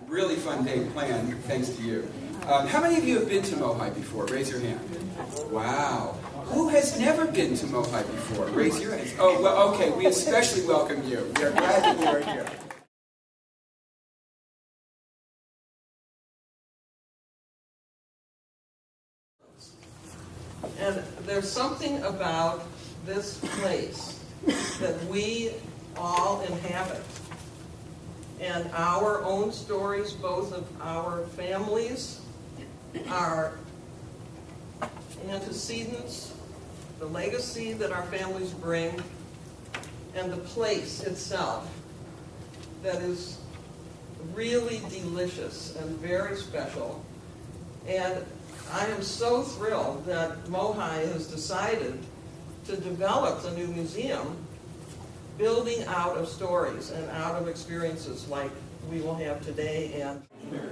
really fun day planned thanks to you. How many of you have been to MOHAI before? Raise your hand. Wow. Who has never been to MOHAI before? Raise your hands. Oh, well, okay, we especially welcome you. We are glad that you are here. And there's something about this place that we all inhabit. And our own stories, both of our families, our antecedents, the legacy that our families bring, and the place itself that is really delicious and very special. And I am so thrilled that MOHAI has decided to develop the new museum, building out of stories and out of experiences like we will have today. And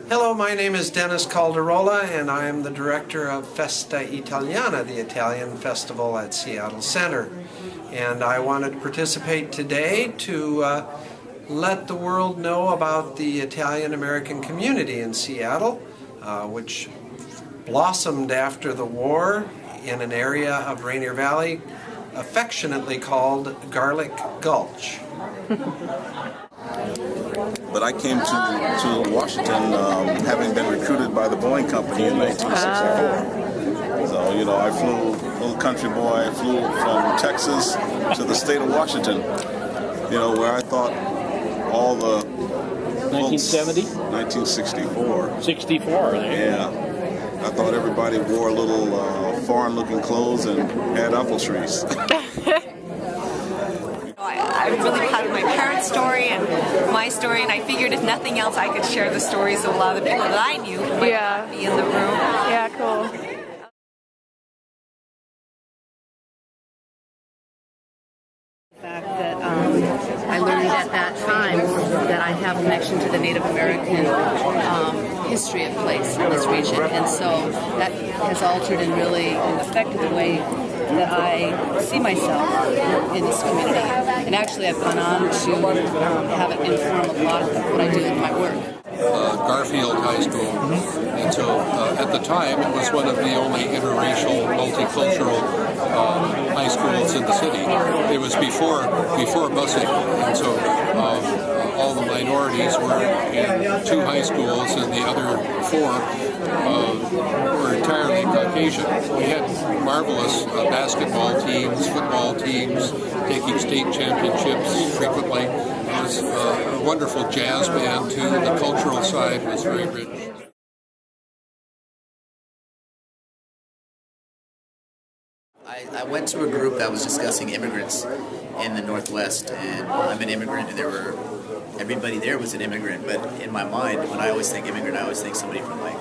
hello, my name is Dennis Calderola, and I am the director of Festa Italiana, the Italian festival at Seattle Center. And I wanted to participate today to let the world know about the Italian-American community in Seattle, which blossomed after the war in an area of Rainier Valley affectionately called Garlic Gulch. But I came to Washington having been recruited by the Boeing Company in 1964. So, you know, I flew, little country boy, I flew from Texas to the state of Washington, you know, where I thought all the 1970? 1964. 64, yeah. I thought everybody wore little foreign-looking clothes and had apple trees. I'm really proud of my parents' story and my story, and I figured if nothing else, I could share the stories of a lot of the people that I knew who might not be in the room. Yeah, cool. The fact that I learned at that time that I have a connection to the Native American history of place in this region, and so that has altered and really affected the way that I see myself in this community. And actually I've gone on to have it inform a lot of what I do in my work. Garfield High School, and so at the time it was one of the only interracial, multicultural high schools in the city. It was before busing, and so all the minorities were in 2 high schools, and the other 4 were entirely Caucasian. We had marvelous basketball teams, football teams, taking state championships frequently. It was a wonderful jazz band too. The cultural side was very rich. I went to a group that was discussing immigrants in the Northwest, and I'm an immigrant, and everybody there was an immigrant, but in my mind, when I always think immigrant, I always think somebody from like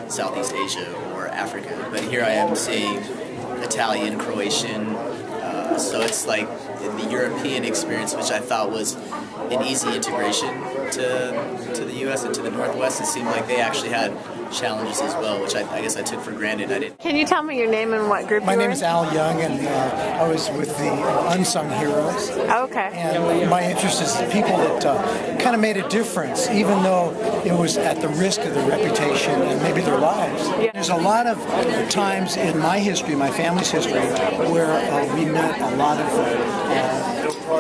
Southeast Asia or Africa, but here I am seeing Italian, Croatian, so it's like the European experience, which I thought was an easy integration to the U.S. and to the Northwest. It seemed like they actually had challenges as well, which I guess I took for granted. I didn't. Can you tell me your name and what group My you were name is in? Al Young, and I was with the Unsung Heroes. Okay. And my interest is people that kind of made a difference, even though it was at the risk of their reputation and maybe their lives. Yeah. There's a lot of times in my history, my family's history, where we met a lot of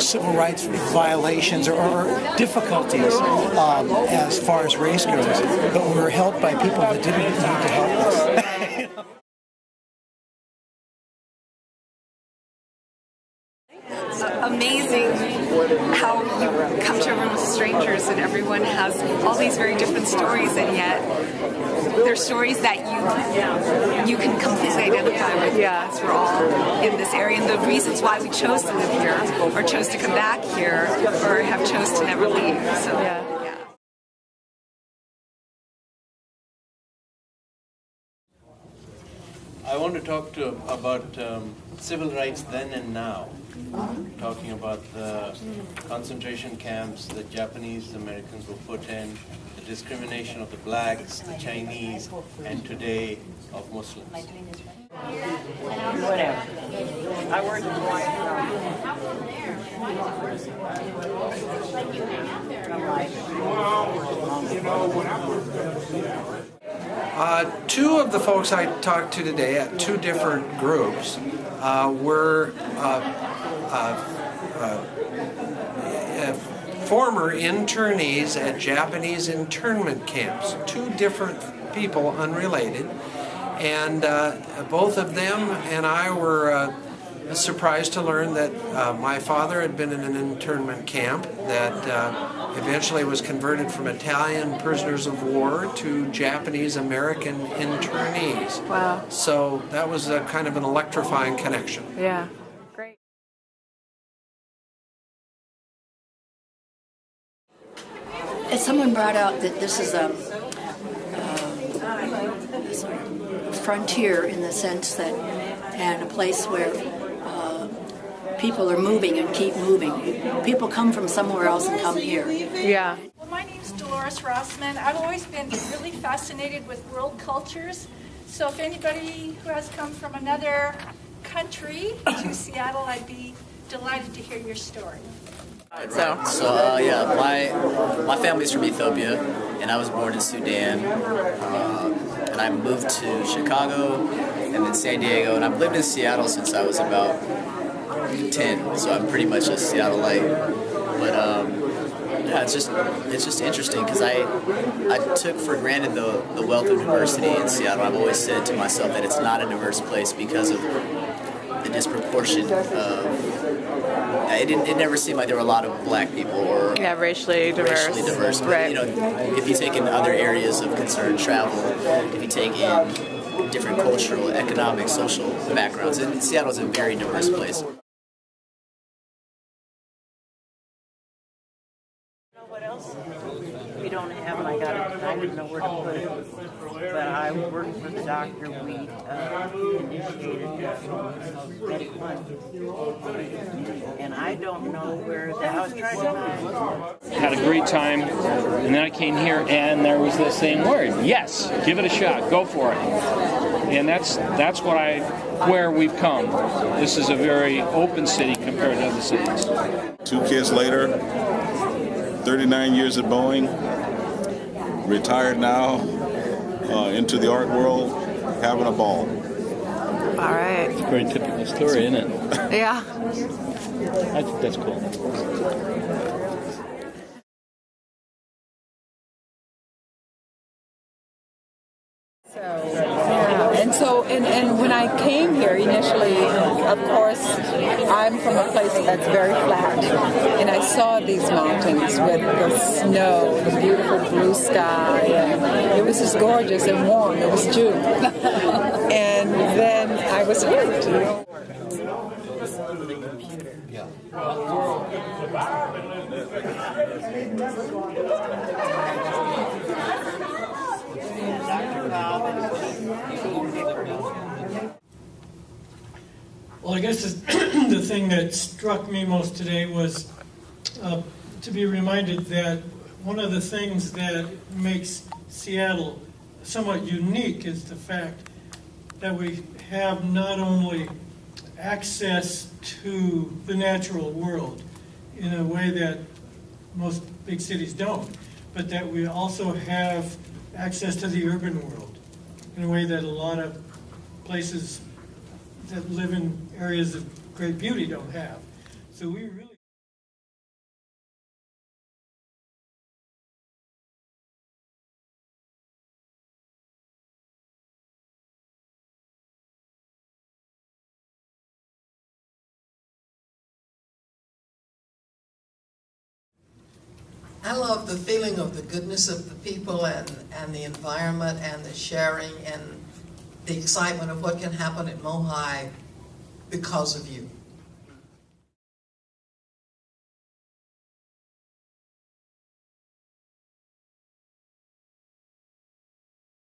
civil rights violations or difficulties as far as race goes, but we were helped by people that didn't need to help us. Amazing how you come to a room with strangers and everyone has all these very different stories, and yet they're stories that you can completely identify with. Because we're all in this area, and the reasons why we chose to live here or chose to come back here or have chose to never leave. So I want to talk about civil rights then and now. Talking about the concentration camps the Japanese Americans were put in, the discrimination of the blacks, the Chinese, and today of Muslims. whatever. I work in the White House. I'm like, Two of the folks I talked to today at two different groups were former internees at Japanese internment camps. Two different people, unrelated, and both of them and I were surprised to learn that my father had been in an internment camp that eventually was converted from Italian prisoners of war to Japanese American internees. Wow. So that was a kind of an electrifying connection. Yeah. Great. As someone brought out that this is a frontier in the sense that, and a place where people are moving and keep moving. People come from somewhere else and come here. Yeah. Well, my name's Dolores Rossman. I've always been really fascinated with world cultures. So if anybody who has come from another country to Seattle, I'd be delighted to hear your story. Yeah, my family's from Ethiopia, and I was born in Sudan, and I moved to Chicago and then San Diego, and I've lived in Seattle since I was about 10, so I'm pretty much a Seattleite. But yeah, it's just interesting because I took for granted the wealth of diversity in Seattle. I've always said to myself that it's not a diverse place because of the disproportion of. It never seemed like there were a lot of black people or racially diverse. But, right. you know, if you take in other areas of concern, travel, if you take in different cultural, economic, social backgrounds, and Seattle's a very diverse place. What else we don't have, and I didn't know where to put it, but I worked for the doctor. We initiated Medic One, and I don't know where I was trying to find. Had a great time, and then I came here, and there was the same word: yes, give it a shot, go for it. And that's where we've come. This is a very open city compared to other cities. 2 kids later. 39 years at Boeing, retired now, into the art world, having a ball. All right. It's a very typical story, isn't it? Yeah. I think that's cool. And when I came here initially, of course, I'm from a place that's very flat, and I saw these mountains with the snow, the beautiful blue sky, and it was just gorgeous and warm. It was June. And then I was hooked. Well, I guess the thing that struck me most today was to be reminded that one of the things that makes Seattle somewhat unique is the fact that we have not only access to the natural world in a way that most big cities don't, but that we also have access to the urban world in a way that a lot of places that live in areas of great beauty don't have. So we really I love the feeling of the goodness of the people and the environment and the sharing and the excitement of what can happen at MOHAI because of you.